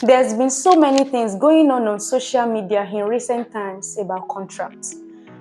There's been so many things going on social media in recent times about contracts.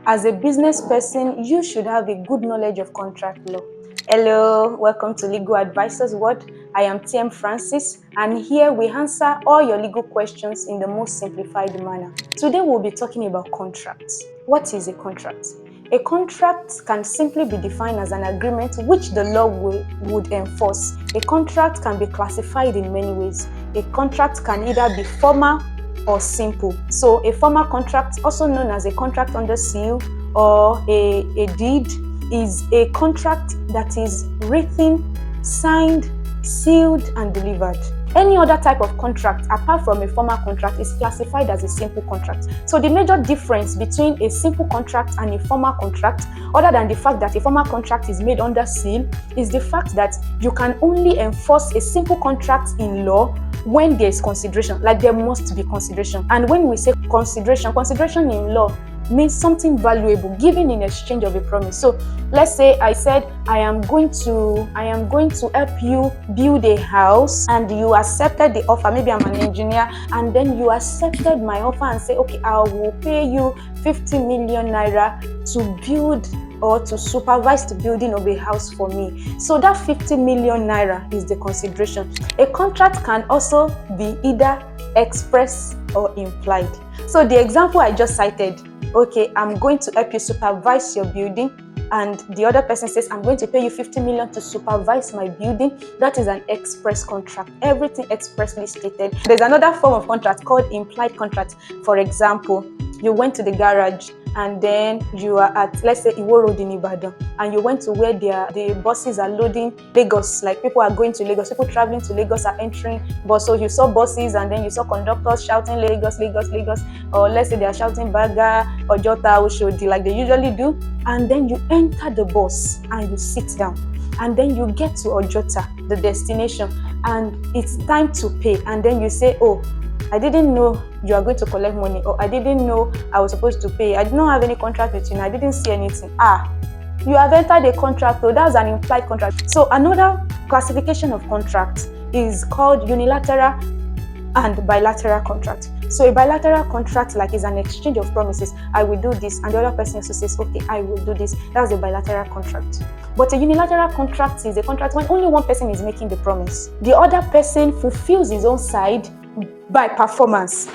As a business person, you should have a good knowledge of contract law. Hello, welcome to Legal Advisors World. I am TM Francis, and here we answer all your legal questions in the most simplified manner. Today we'll be talking about contracts. What is a contract? A contract can simply be defined as an agreement which the law would enforce. A contract can be classified in many ways. A contract can either be formal or simple. So a formal contract, also known as a contract under seal or a deed, is a contract that is written, signed, sealed, and delivered. Any other type of contract apart from a formal contract is classified as a simple contract. So the major difference between a simple contract and a formal contract, other than the fact that a formal contract is made under seal, is the fact that you can only enforce a simple contract in law when there is consideration, like there must be consideration. And when we say consideration in law means something valuable given in exchange of a promise. So let's say I said I am going to help you build a house, and you accepted the offer. Maybe I'm an engineer, and then you accepted my offer and say, okay, I will pay you 50 million naira to build or to supervise the building of a house for me. So that 50 million naira is the consideration. A contract can also be either express or implied. So the example I just cited, okay, I'm going to help you supervise your building, and the other person says, I'm going to pay you 50 million to supervise my building. That is an express contract. Everything expressly stated. There's another form of contract called implied contract. For example, you went to the garage, and then you are at, let's say, Iwo Road in Ibadan, and you went to where the buses are loading Lagos, like people are going to Lagos, people traveling to Lagos are entering bus. So you saw buses, and then you saw conductors shouting Lagos, Lagos, Lagos, or let's say they are shouting Baga or Jota Oshodi like they usually do. And then you enter the bus and you sit down, and then you get to Ojota, the destination, and it's time to pay. And then you say, oh, I didn't know you are going to collect money, or I didn't know I was supposed to pay. I did not have any contract with you, and I didn't see anything. You have entered a contract, so that's an implied contract. So another classification of contract is called unilateral and bilateral contract. So a bilateral contract, like, is an exchange of promises. I will do this, and the other person also says, okay, I will do this. That's a bilateral contract. But a unilateral contract is a contract when only one person is making the promise. The other person fulfills his own side by performance.